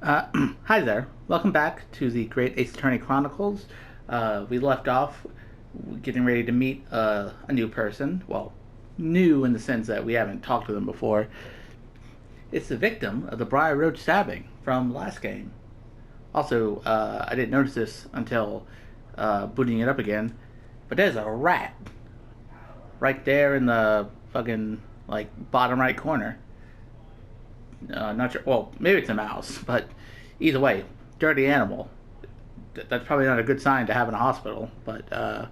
Hi there. Welcome back to the Great Ace Attorney Chronicles. We left off getting ready to meet a new person. Well, new in the sense that we haven't talked to them before. It's the victim of the Briar Road stabbing from last game. Also, I didn't notice this until booting it up again, but there's a rat right there in the fucking bottom right corner. Not sure. Well, maybe it's a mouse, but either way, dirty animal. That's probably not a good sign to have in a hospital. But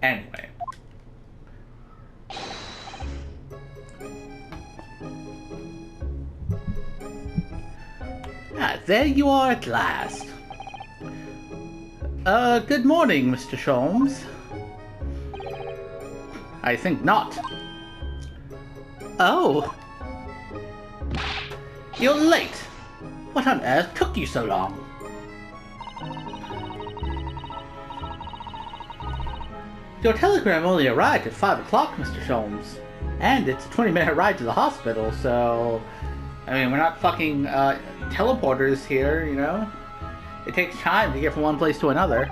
anyway, there you are at last. Good morning, Mr. Sholmes. I think not. Oh. You're late. What on earth took you so long? Your telegram only arrived at 5 o'clock, Mr. Sholmes. And it's a 20-minute ride to the hospital, so... I mean, we're not fucking teleporters here, you know? It takes time to get from one place to another.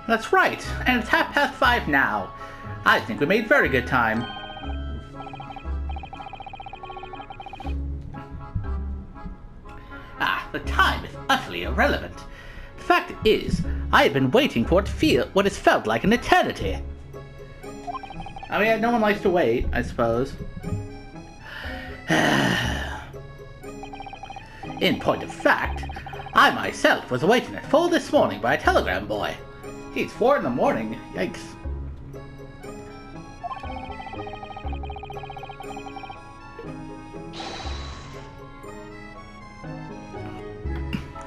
That's right, and it's 5:30 now. I think we made very good time. The time is utterly irrelevant. The fact is, I have been waiting for it to feel what has felt like an eternity. I mean, no one likes to wait, I suppose. In point of fact, I myself was awakened at 4 this morning by a telegram boy. Geez, 4 in the morning? Yikes.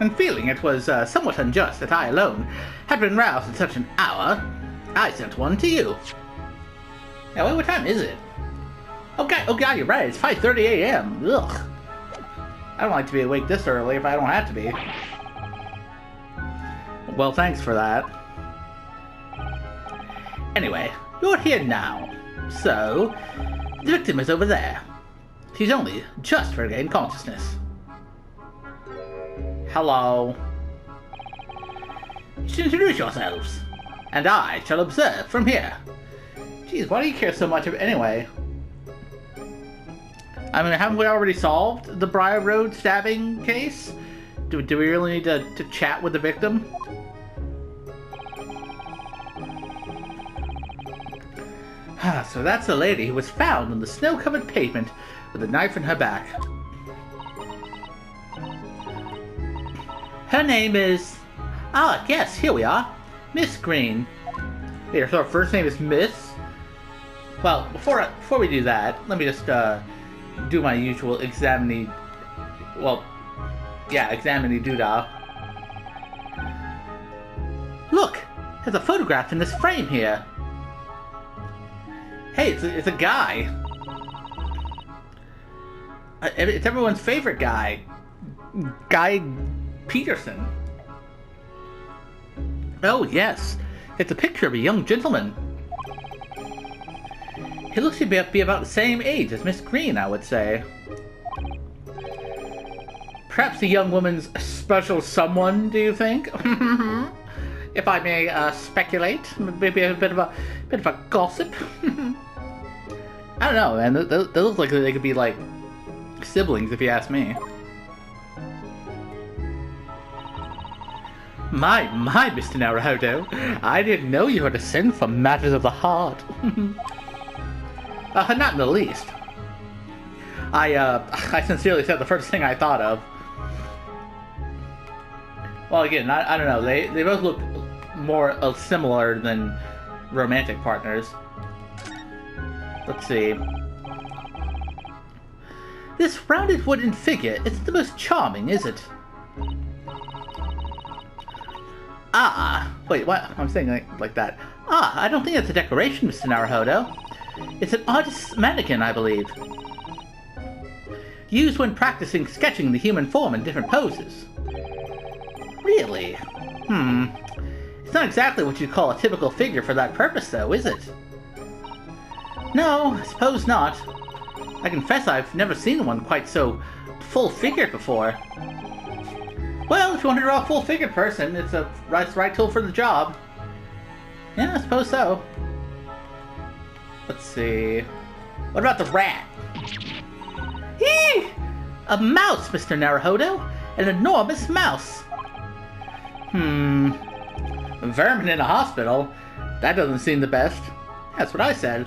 And feeling it was somewhat unjust that I alone had been roused at such an hour, I sent one to you. Now, wait, what time is it? Oh god, you're right, it's 5:30 a.m. Ugh. I don't like to be awake this early if I don't have to be. Well, thanks for that. Anyway, you're here now. So, the victim is over there. She's only just regained consciousness. Hello. You should introduce yourselves, and I shall observe from here. Jeez, why do you care so much of it anyway? I mean, haven't we already solved the Briar Road stabbing case? Do we really need to chat with the victim? So that's the lady who was found on the snow-covered pavement with a knife in her back. Her name is... Ah, yes, here we are. Miss Green. Here, so her first name is Miss? Well, before we do that, let me just do my usual examine doodah. Look! There's a photograph in this frame here. Hey, it's a guy. It's everyone's favorite guy. Guy Peterson. Oh, yes. It's a picture of a young gentleman. He looks to be about the same age as Miss Green, I would say. Perhaps the young woman's special someone, do you think? If I may speculate. Maybe a bit of a gossip. I don't know, man. They look like they could be, like, siblings, if you ask me. My, Mr. Naruhodo, I didn't know you had a sin for matters of the heart. Not in the least. I sincerely said the first thing I thought of. Well, again, I don't know. They both look more similar than romantic partners. Let's see. This rounded wooden figure isn't the most charming, is it? Ah, wait, what? I'm saying like that. Ah, I don't think it's a decoration, Mr. Naruhodo. It's an artist's mannequin, I believe. Used when practicing sketching the human form in different poses. Really? It's not exactly what you'd call a typical figure for that purpose, though, is it? No, I suppose not. I confess I've never seen one quite so full-figured before. Well, if you want to draw a full-figured person, it's the right tool for the job. Yeah, I suppose so. Let's see. What about the rat? Eee! A mouse, Mr. Naruhodo! An enormous mouse! Vermin in a hospital? That doesn't seem the best. That's what I said.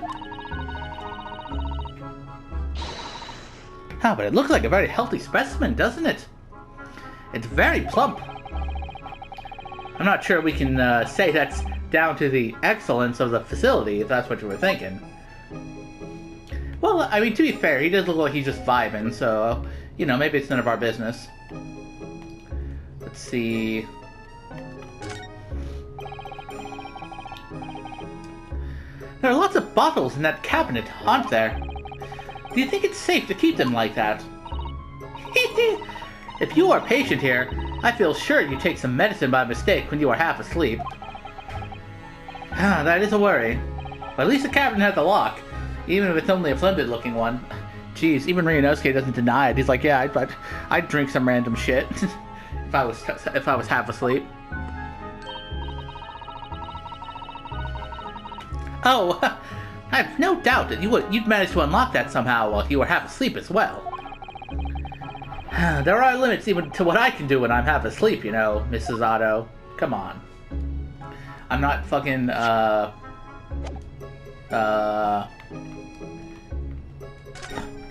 Oh, but it looks like a very healthy specimen, doesn't it? It's very plump. I'm not sure we can say that's down to the excellence of the facility, if that's what you were thinking. Well, I mean, to be fair, he does look like he's just vibing, so, you know, maybe it's none of our business. Let's see. There are lots of bottles in that cabinet, aren't there? Do you think it's safe to keep them like that? If you are a patient here, I feel sure you take some medicine by mistake when you are half asleep. That is a worry. But at least the cabinet has a lock, even if it's only a flimsy looking one. Jeez, even Ryunosuke doesn't deny it. He's like, yeah, I'd drink some random shit if I was half asleep. Oh, I have no doubt that you'd manage to unlock that somehow while you were half asleep as well. There are limits even to what I can do when I'm half asleep, you know, Mrs. Otto. Come on. I'm not fucking, I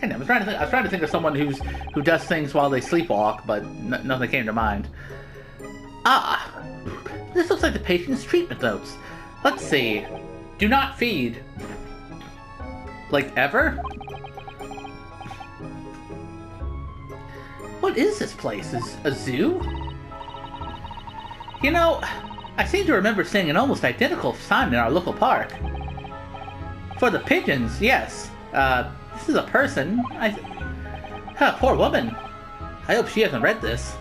was trying to think of someone who does things while they sleepwalk, but nothing came to mind. Ah, this looks like the patient's treatment notes. Let's see. Do not feed. Like, ever? What is this place? Is a zoo? You know, I seem to remember seeing an almost identical sign in our local park. For the pigeons, yes. This is a person. Poor woman. I hope she hasn't read this.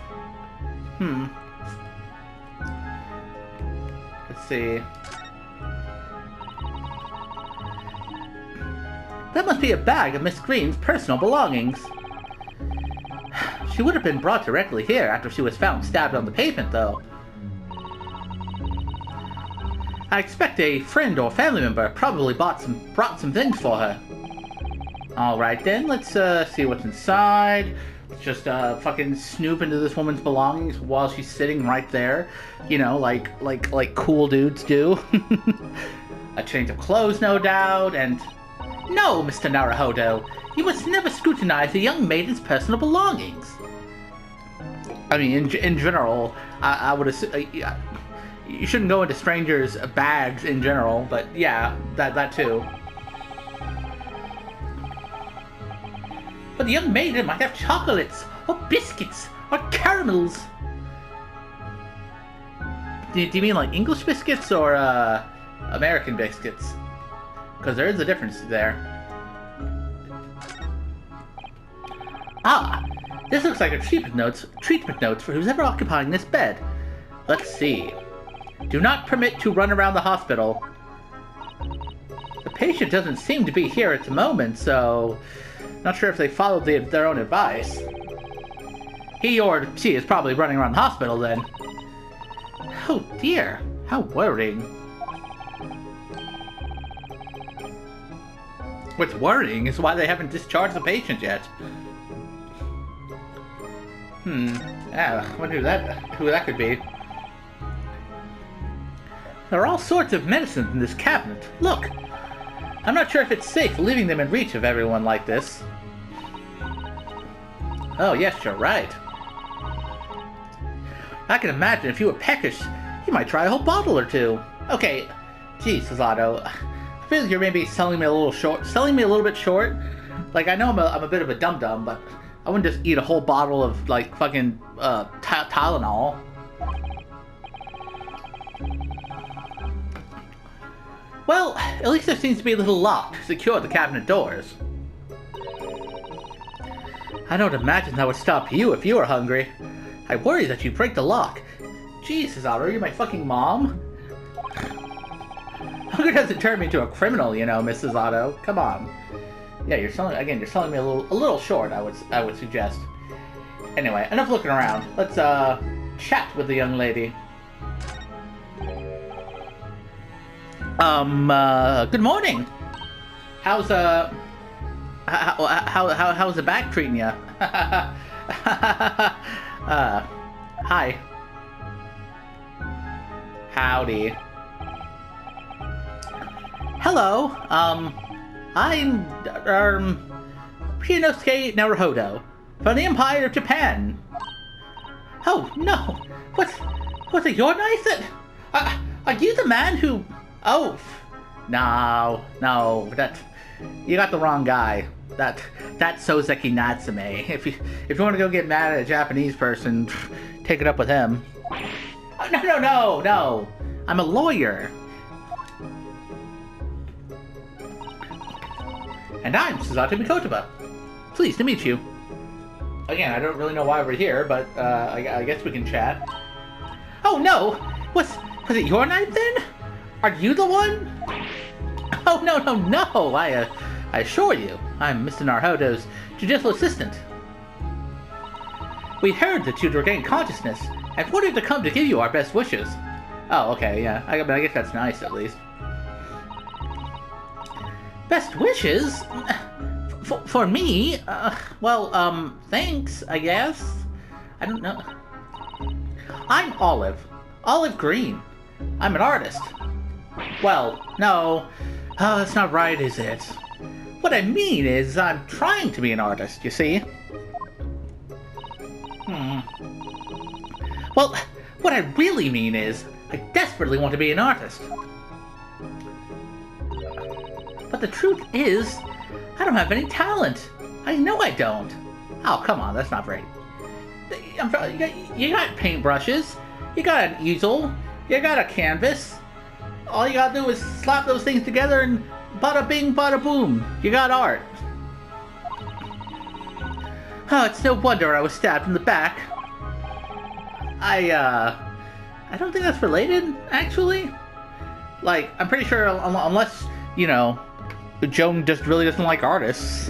Let's see. That must be a bag of Miss Green's personal belongings. She would have been brought directly here after she was found stabbed on the pavement, though. I expect a friend or family member probably brought some things for her. Alright then, let's see what's inside. Let's just fucking snoop into this woman's belongings while she's sitting right there. You know, like cool dudes do. A change of clothes, no doubt, and... No, Mr. Naruhodo, you must never scrutinize a young maiden's personal belongings. I mean, in general, I would assume... you shouldn't go into strangers' bags in general, but yeah, that too. But the young maiden might have chocolates, or biscuits, or caramels. Do you mean like English biscuits or American biscuits? Because there is a difference there. Ah, this looks like a treatment notes for who's ever occupying this bed. Let's see. Do not permit to run around the hospital. The patient doesn't seem to be here at the moment, so not sure if they followed their own advice. He or she is probably running around the hospital then. Oh dear, how worrying. What's worrying is why they haven't discharged the patient yet. I wonder who that could be. There are all sorts of medicines in this cabinet. Look! I'm not sure if it's safe leaving them in reach of everyone like this. Oh, yes, you're right. I can imagine if you were peckish, you might try a whole bottle or two. Okay, geez, Sasato. I feel like you're maybe selling me a little bit short. Like, I know I'm a bit of a dum-dum, but I wouldn't just eat a whole bottle of, like, fucking, Tylenol. Well, at least there seems to be a little lock to secure the cabinet doors. I don't imagine that would stop you if you were hungry. I worry that you break the lock. Jesus, Otto, you're my fucking mom? Hunger doesn't turn me into a criminal, you know, Mrs. Otto. Come on. Yeah, you're selling me a little short. I would suggest. Anyway, enough looking around. Let's chat with the young lady. Good morning. How's how's the back treating you? Hi. Howdy. Hello. I'm Shinosuke Naruhodo from the Empire of Japan. Oh no! Was it your knife that? Are you the man who? Oh, no, that you got the wrong guy. That's Soseki Natsume. If you want to go get mad at a Japanese person, take it up with him. Oh, no. I'm a lawyer. And I'm Suzato Mikotoba. Pleased to meet you. Again, I don't really know why we're here, but I guess we can chat. Oh no! Was it your knife then? Are you the one? Oh no! I assure you, I'm Mr. Naruhodo's judicial assistant. We heard that you'd regained consciousness and wanted to come to give you our best wishes. Oh, okay, yeah. I guess that's nice, at least. Best wishes? For me? Well, thanks, I guess. I don't know. I'm Olive. Olive Green. I'm an artist. Well, no. That's not right, is it? What I mean is, I'm trying to be an artist, you see? Well, what I really mean is, I desperately want to be an artist. But the truth is, I don't have any talent. I know I don't. Oh, come on, that's not very... You got paintbrushes, you got an easel, you got a canvas. All you gotta do is slap those things together and bada bing, bada boom, you got art. Oh, it's no wonder I was stabbed in the back. I don't think that's related, actually. Like, I'm pretty sure, unless, you know, Joan just really doesn't like artists.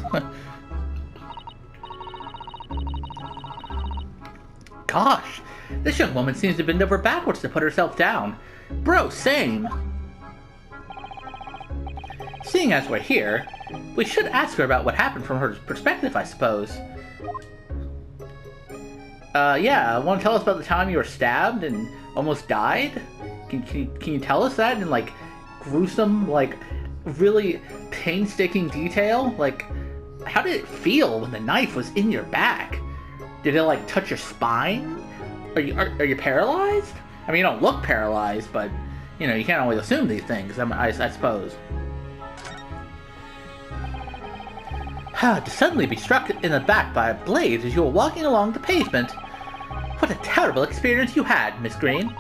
Gosh, this young woman seems to bend over backwards to put herself down. Bro, same. Seeing as we're here, we should ask her about what happened from her perspective, I suppose. Yeah, want to tell us about the time you were stabbed and almost died? Can you tell us that in, like, gruesome, like, really painstaking detail? Like, how did it feel when the knife was in your back? Did it, like, touch your spine? Are you paralyzed? I mean, you don't look paralyzed, but, you know, you can't always assume these things, I suppose. To suddenly be struck in the back by a blade as you were walking along the pavement. What a terrible experience you had, Miss Green.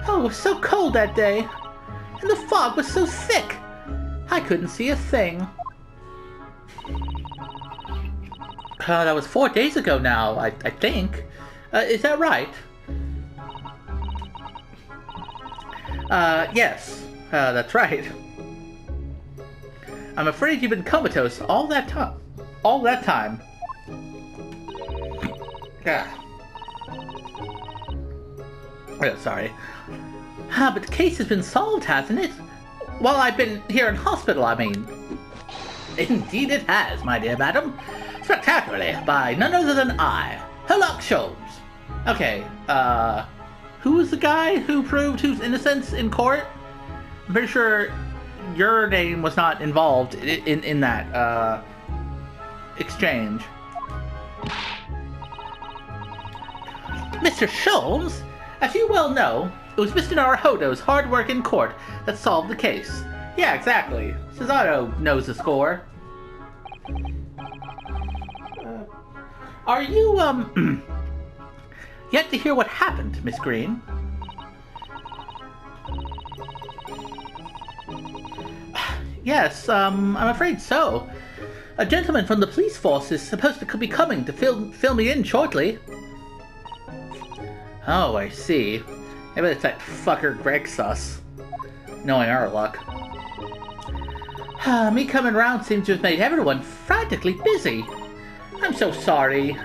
Oh, it was so cold that day, and the fog was so thick. I couldn't see a thing. That was 4 days ago now, I think. Is that right? Yes, that's right. I'm afraid you've been comatose all that time. Oh, sorry. But the case has been solved, hasn't it? Well, I've been here in hospital, I mean. Indeed it has, my dear madam. Spectacularly, by none other than I, Herlock Sholmes. Okay, who was the guy who proved whose innocence in court? I'm pretty sure your name was not involved in that, exchange. Mr. Sholmes, as you well know, it was Mr. Naruhodo's hard work in court that solved the case. Yeah, exactly. Suzato knows the score. Are you, yet to hear what happened, Miss Green? Yes, I'm afraid so. A gentleman from the police force is supposed to be coming to fill me in shortly. Oh, I see. Maybe it's that fucker Greg Sus. Knowing our luck. Me coming round seems to have made everyone frantically busy. I'm so sorry.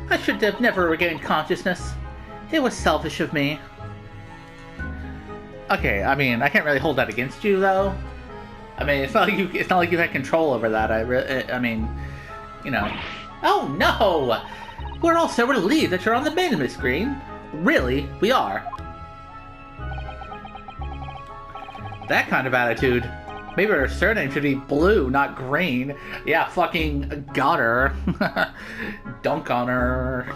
I should have never regained consciousness. It was selfish of me. Okay, I mean, I can't really hold that against you, though. I mean, it's not like you had control over that. I mean, you know. Oh no! We're all so relieved that you're on the mend, Miss Green. Really, we are. That kind of attitude. Maybe her surname should be Blue, not Green. Yeah, fucking got her. Dunk on her.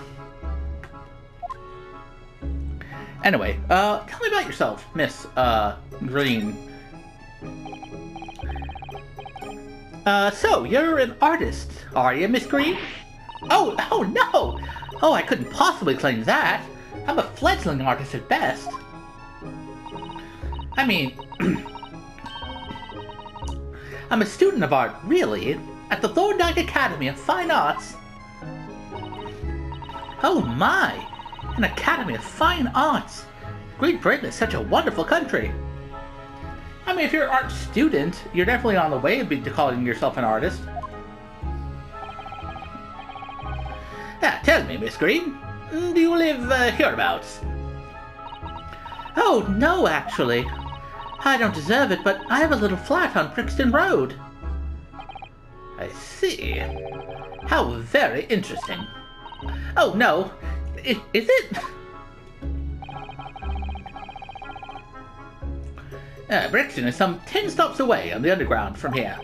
Anyway, tell me about yourself, Miss, Green. So, you're an artist, are you, Miss Green? Oh no! Oh, I couldn't possibly claim that. I'm a fledgling artist at best. I mean, I'm a student of art, really, at the Thorndike Academy of Fine Arts. Oh my! An Academy of Fine Arts! Great Britain is such a wonderful country. I mean, if you're an art student, you're definitely on the way to calling yourself an artist. Tell me, Miss Green, do you live hereabouts? Oh, no, actually. I don't deserve it, but I have a little flat on Brixton Road. I see. How very interesting. Oh, no. Is it? Brixton is some 10 stops away on the underground from here.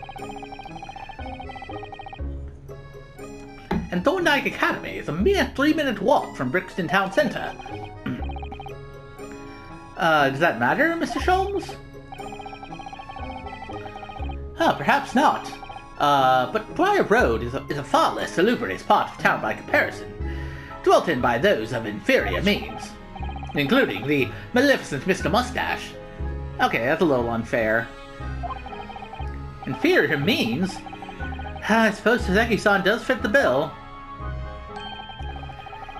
And Thorndike Academy is a mere 3-minute walk from Brixton Town Centre. Does that matter, Mr. Sholmes? Perhaps not. But Briar Road is a far less salubrious part of town by comparison, dwelt in by those of inferior means, including the maleficent Mr. Mustache. Okay, that's a little unfair. Inferior means? I suppose Soseki-san does fit the bill.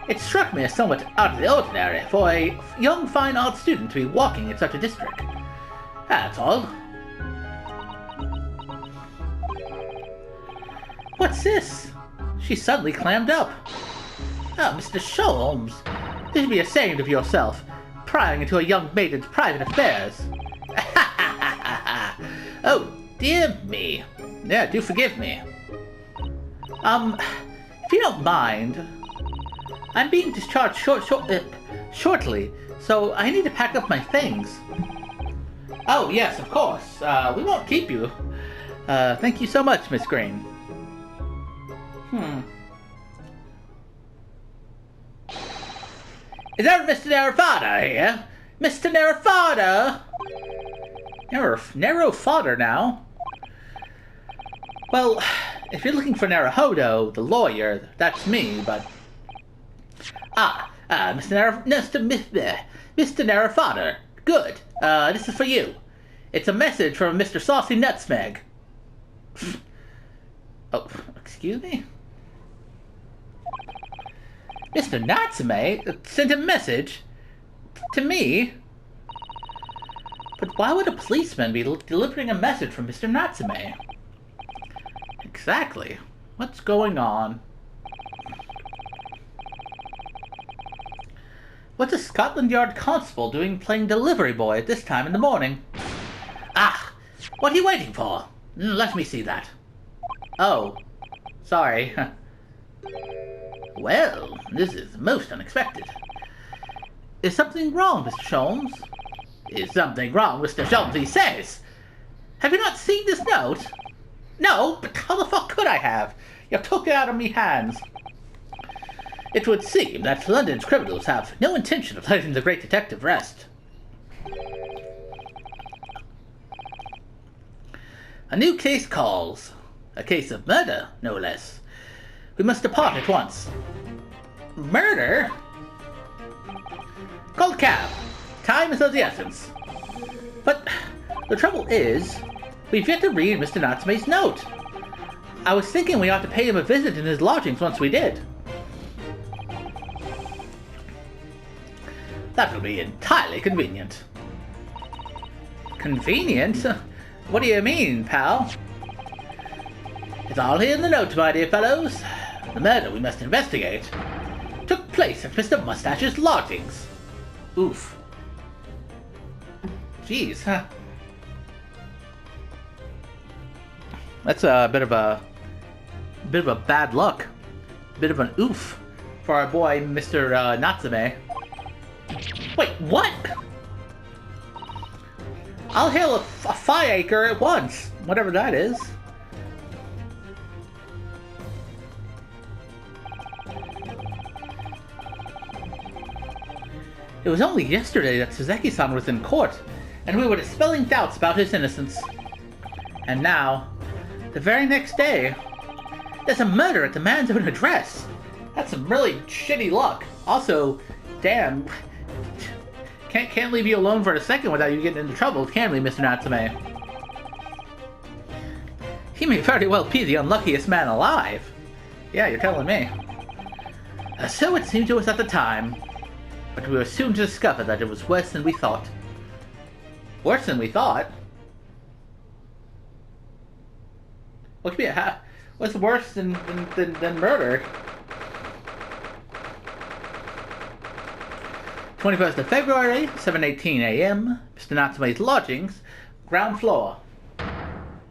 It struck me as somewhat out of the ordinary for a young fine art student to be walking in such a district. That's all. What's this? She suddenly clammed up. Oh, Mr. Sholmes, you should be ashamed of yourself, prying into a young maiden's private affairs. Oh, dear me. Yeah, do forgive me. If you don't mind, I'm being discharged shortly, so I need to pack up my things. Oh, yes, of course. We won't keep you. Thank you so much, Miss Green. Is that Mr. Narafada here? Mr. Narafada? Narrow fodder now? Well, if you're looking for Naruhodo, the lawyer, that's me, but... Mr. Narafada. Good. This is for you. It's a message from Mr. Saucy Nutsmeg. Oh, excuse me? Mr. Natsume sent a message to me? But why would a policeman be delivering a message from Mr. Natsume? Exactly. What's going on? What's a Scotland Yard constable doing playing delivery boy at this time in the morning? Ah! What are you waiting for? Let me see that. Oh. Sorry. Well, this is most unexpected. Is something wrong, Mr. Sholmes? Is something wrong, Mr. Sholmes, he says? Have you not seen this note? No, but how the fuck could I have? You took it out of me hands. It would seem that London's criminals have no intention of letting the great detective rest. A new case calls. A case of murder, no less. We must depart at once. Murder? Call a cab. Time is of the essence. But the trouble is, we've yet to read Mr. Natsume's note. I was thinking we ought to pay him a visit in his lodgings once we did. That will be entirely convenient. Convenient? What do you mean, pal? It's all here in the note, my dear fellows. The murder we must investigate took place at Mr. Mustache's lodgings. Oof. Jeez, huh? That's a bit of a bad luck. Bit of an oof for our boy, Mr. Natsume. Wait, what? I'll hail a fireacre at once, whatever that is. It was only yesterday that Soseki-san was in court, and we were dispelling doubts about his innocence. And now, the very next day, there's a murder at the man's own address. That's some really shitty luck. Also, damn, can't leave you alone for a second without you getting into trouble, can we, Mr. Natsume? He may very well be the unluckiest man alive. Yeah, you're telling me. So it seemed to us at the time. But we were soon to discover that it was worse than we thought. Worse than we thought? What could be what's worse than murder? 21st of February, 7:18 a.m. Mr. Natsume's lodgings, ground floor.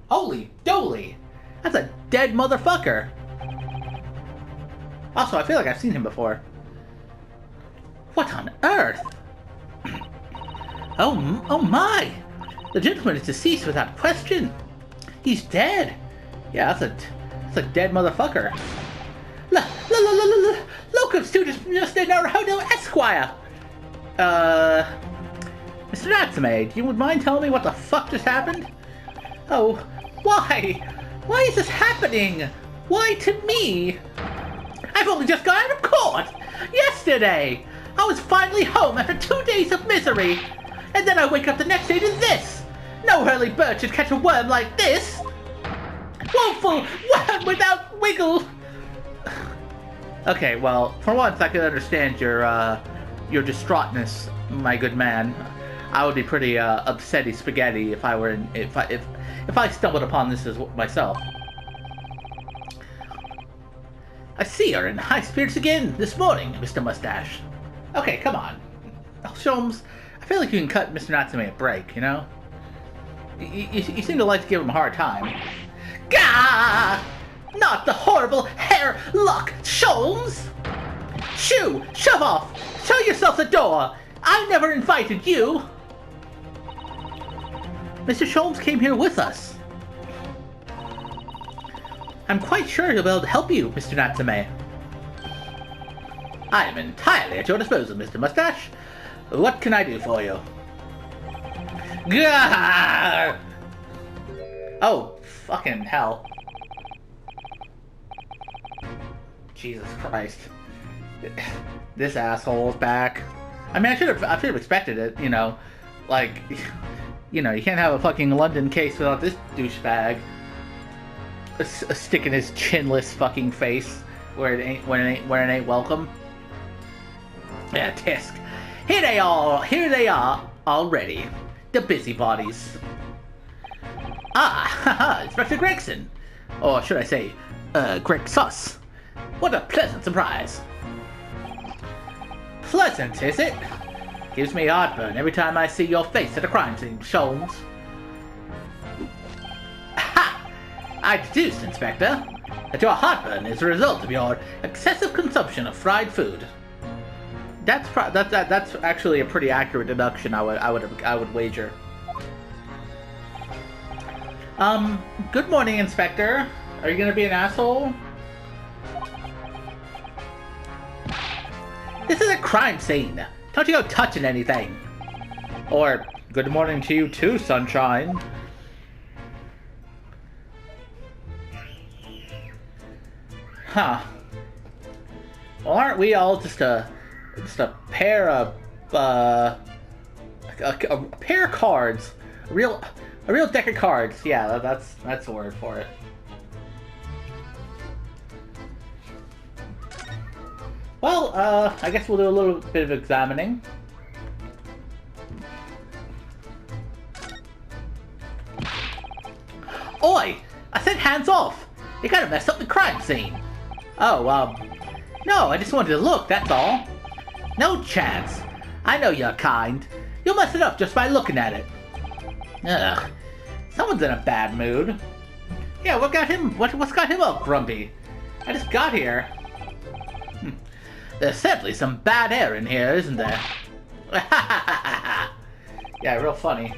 Holy doly! That's a dead motherfucker! Also, I feel like I've seen him before. What on earth? Oh my! The gentleman is deceased without question. He's dead. Yeah, that's a dead motherfucker. Locum student Mr. Naruto Esquire. Mr. Natsume, do you mind telling me what the fuck just happened? Oh, why? Why is this happening? Why to me? I've only just got out of court yesterday. I was finally home after 2 days of misery, and then I wake up the next day to this. No early bird should catch a worm like this. Woeful worm without wiggle. Okay, well, for once I can understand your distraughtness, my good man. I would be pretty upsetty spaghetti if I were if I stumbled upon this as myself. I see you're in high spirits again this morning, Mr. Mustache. Okay, come on. Sholmes, I feel like you can cut Mr. Natsume a break, you know? You seem to like to give him a hard time. Gah! Not the horrible hair luck, Sholmes! Shoo! Shove off! Show yourself the door! I never invited you! Mr. Sholmes came here with us. I'm quite sure he'll be able to help you, Mr. Natsume. I am entirely at your disposal, Mr. Mustache. What can I do for you? Gah! Oh, fucking hell. Jesus Christ. This asshole's back. I mean, I should have expected it, you know. Like, you know, you can't have a fucking London case without this douchebag sticking his chinless fucking face where it ain't welcome. Yeah, Tisk. Here they are already. The busybodies. Ah, haha, Inspector Gregson. Or should I say, Greg Sus. What a pleasant surprise. Pleasant, is it? Gives me heartburn every time I see your face at a crime scene, Sholmes. Ha! I deduced, Inspector, that your heartburn is a result of your excessive consumption of fried food. That's actually a pretty accurate deduction. I would wager. Good morning, Inspector. Are you gonna be an asshole? This is a crime scene. Don't you go touching anything. Or, good morning to you too, sunshine. Huh. Well, aren't we all just a pair of a pair of cards, a real deck of cards? Yeah, that's the word for it. Well, I guess we'll do a little bit of examining. Oi! I said hands off! You gotta mess up the crime scene. Oh, no, I just wanted to look, that's all. No chance. I know you're kind. You'll mess it up just by looking at it. Ugh. Someone's in a bad mood. Yeah, what's got him all grumpy? I just got here. There's certainly some bad air in here, isn't there? Yeah, real funny.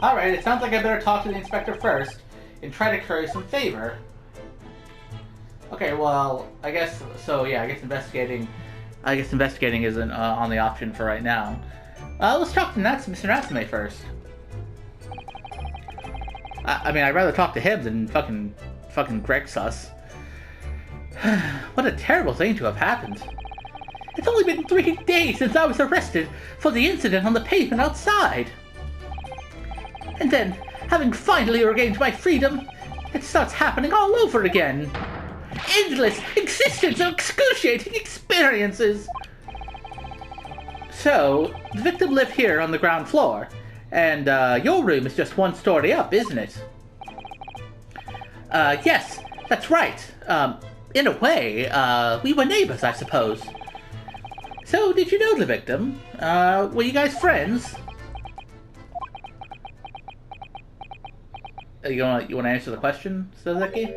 Alright, it sounds like I better talk to the inspector first and try to curry some favor. Okay, well, I guess investigating isn't on the option for right now. Let's talk to Mr. Natsume first. I mean, I'd rather talk to him than fucking Greg Sus. What a terrible thing to have happened. It's only been 3 days since I was arrested for the incident on the pavement outside. And then, having finally regained my freedom, it starts happening all over again. Endless existence of excruciating experiences. So, the victim lived here on the ground floor, and your room is just 1 story up, isn't it? Yes, that's right. In a way, we were neighbors, I suppose. So, did you know the victim? Were you guys friends? You wanna answer the question, Soseki?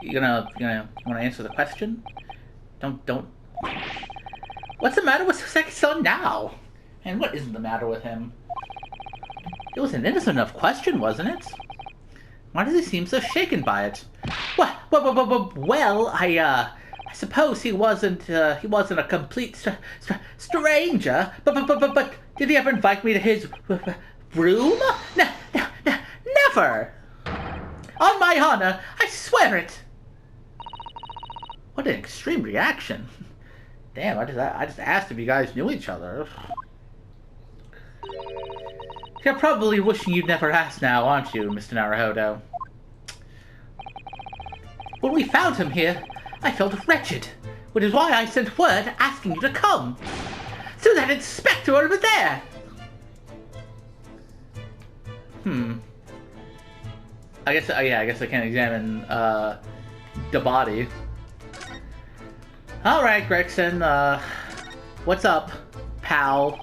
You wanna answer the question? Don't. What's the matter with Soseki's son now? And what isn't the matter with him? It was an innocent enough question, wasn't it? Why does he seem so shaken by it? Well, I suppose he wasn't a complete stranger, but did he ever invite me to his room? Never! On my honor, I swear it! What an extreme reaction. Damn, I just asked if you guys knew each other. You're probably wishing you'd never asked now, aren't you, Mr. Naruhodo? When we found him here, I felt wretched, which is why I sent word asking you to come. To that inspector over there! I guess I can't examine, the body. Alright, Gregson, what's up, pal?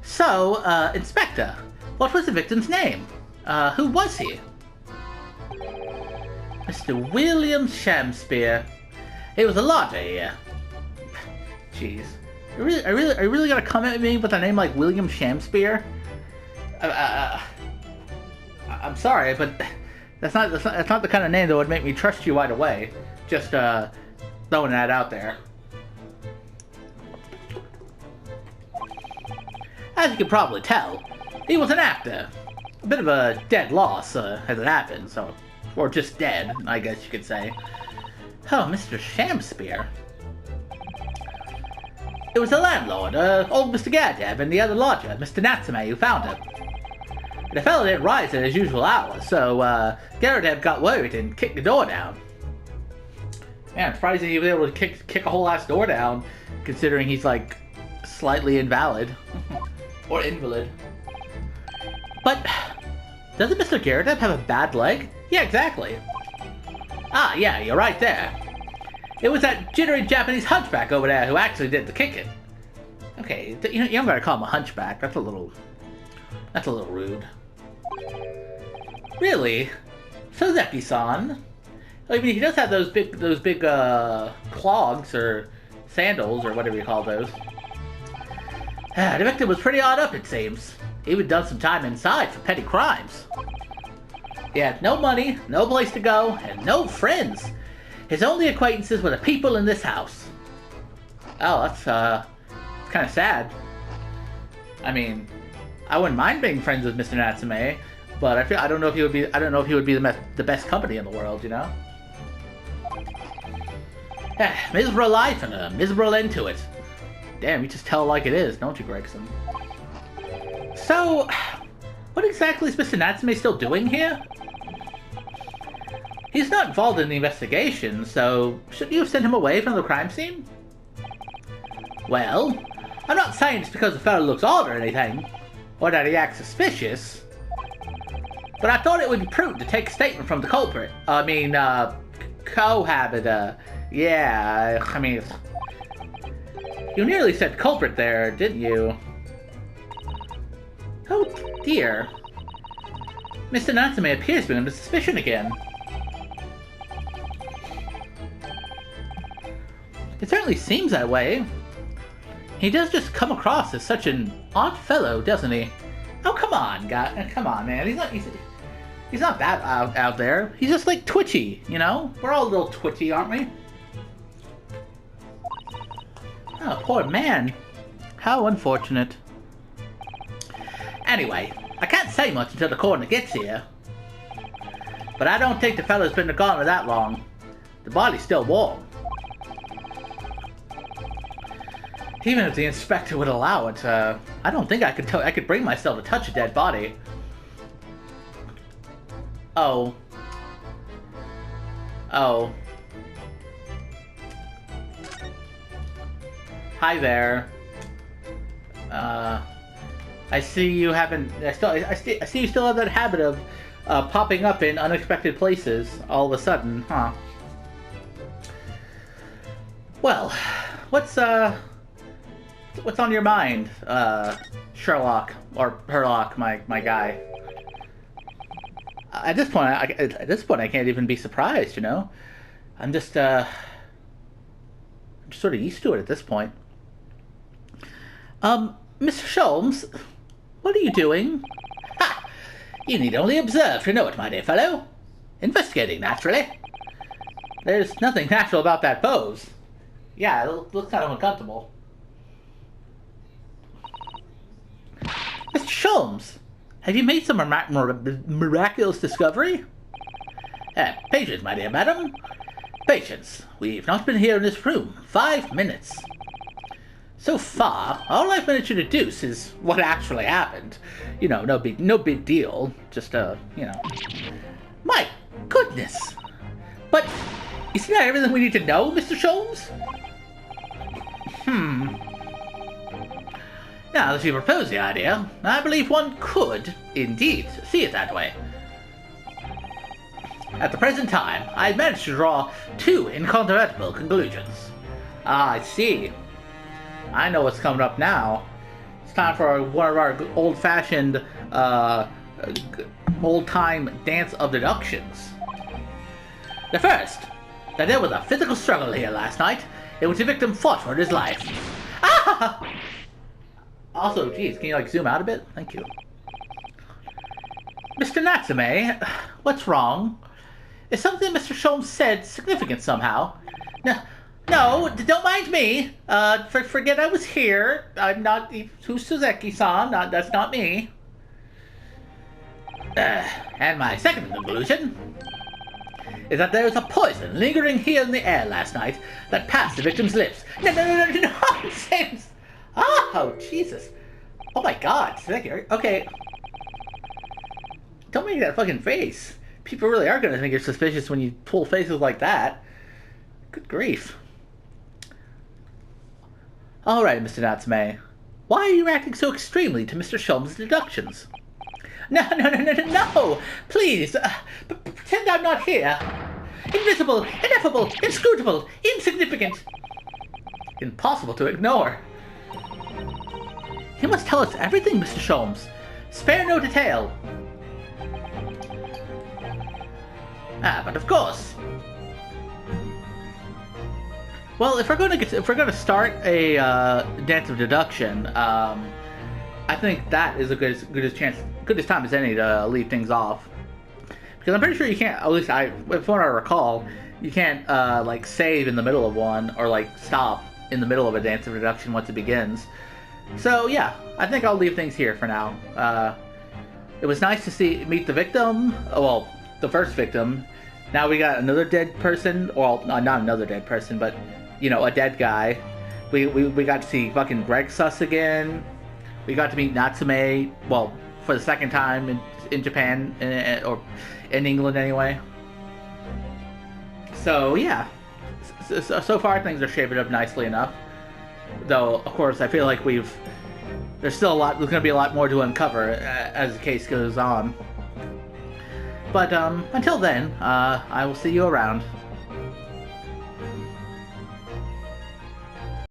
So, Inspector, what was the victim's name? Who was he? Mr. William Shamspeare. He was a lodger here. Jeez. Are you really gonna come at me with a name like William Shamspeare? I'm sorry, but that's not the kind of name that would make me trust you right away. Just throwing that out there. As you can probably tell, he was an actor. A bit of a dead loss, as it happened, or just dead, I guess you could say. Oh, Mr. Shamspeare. It was the landlord, old Mr. Gadab, and the other lodger, Mr. Natsume, who found him. The fellow didn't rise at his usual hour, so Garadeb got worried and kicked the door down. Man, I'm surprised he was able to kick a whole ass door down, considering he's like slightly invalid or invalid. But doesn't Mr. Garadeb have a bad leg? Yeah, exactly. Ah, yeah, you're right there. It was that jittery Japanese hunchback over there who actually did the kicking. Okay, you don't gotta call him a hunchback. That's a little rude. Really? Soseki-san? I mean, he does have those big clogs or sandals or whatever you call those. The victim was pretty odd up, it seems. He would done some time inside for petty crimes. He had no money, no place to go, and no friends. His only acquaintances were the people in this house. Oh, that's kind of sad. I mean, I wouldn't mind being friends with Mr. Natsume, but I don't know if he would be the best company in the world, you know. Miserable life and a miserable end to it. Damn, you just tell it like it is, don't you, Gregson? So, what exactly is Mr. Natsume still doing here? He's not involved in the investigation, so shouldn't you have sent him away from the crime scene? Well, I'm not saying it's because the fellow looks odd or anything, or that he acts suspicious. But I thought it would be prudent to take a statement from the culprit. Cohabiter. Yeah, I mean... You nearly said culprit there, didn't you? Oh, dear. Mr. Natsume appears to be under suspicion again. It certainly seems that way. He does just come across as such an odd fellow, doesn't he? Oh, come on, guy. Come on, man. He's not that out there. He's just like twitchy, you know? We're all a little twitchy, aren't we? Oh, poor man. How unfortunate. Anyway, I can't say much until the coroner gets here. But I don't think the fellow's been gone for that long. The body's still warm. Even if the inspector would allow it, I don't think I could bring myself to touch a dead body. Oh. Oh. Hi there. I see you haven't. I see you still have that habit of popping up in unexpected places all of a sudden, huh? Well, what's on your mind, Sherlock or Herlock, my guy? At this point, I can't even be surprised. You know, I'm just sort of used to it at this point. Mr. Sholmes, what are you doing? Ha! You need only observe to know it, my dear fellow. Investigating, naturally. There's nothing natural about that pose. Yeah, it looks kind of uncomfortable. Mr. Sholmes, have you made some miraculous discovery? Patience, my dear madam. Patience. We've not been here in this room 5 minutes. So far, all I've managed to deduce is what actually happened. You know, no big deal. Just, you know. My goodness! But, isn't that everything we need to know, Mr. Sholmes? Now that you propose the idea, I believe one could, indeed, see it that way. At the present time, I've managed to draw 2 incontrovertible conclusions. Ah, I see. I know what's coming up now. It's time for one of our old-fashioned, old-time dance of deductions. The first, that there was a physical struggle here last night in which the victim fought for his life. Ah! Also, geez, can you, like, zoom out a bit? Thank you. Mr. Natsume, what's wrong? Is something Mr. Sholmes said significant somehow? No, don't mind me. Forget I was here. I'm not... Who's Soseki-san? That's not me. And my second conclusion is that there was a poison lingering here in the air last night that passed the victim's lips. No, nonsense! Oh, Jesus. Oh my God, Soseki, okay. Don't make that fucking face. People really are gonna think you're suspicious when you pull faces like that. Good grief. Alright, Mr. Natsume. Why are you reacting so extremely to Mr. Sholmes' deductions? No! Please! Pretend I'm not here! Invisible, ineffable, inscrutable, insignificant! Impossible to ignore. You must tell us everything, Mr. Sholmes. Spare no detail. But of course. Well, if we're going to start a dance of deduction, I think that is a good time as any to leave things off, because I'm pretty sure you can't. At least from what I recall, you can't like save in the middle of one or like stop in the middle of a dance of deduction once it begins. So yeah, I think I'll leave things here for now. It was nice to meet the victim. Well, the first victim. Now we got another dead person. Well, not another dead person, but you know, a dead guy. We got to see fucking Greg Sus again. We got to meet Natsume. Well, for the second time in Japan, or in England anyway. So yeah, so far things are shaping up nicely enough. Though, of course, I feel like there's going to be a lot more to uncover as the case goes on. But until then, I will see you around.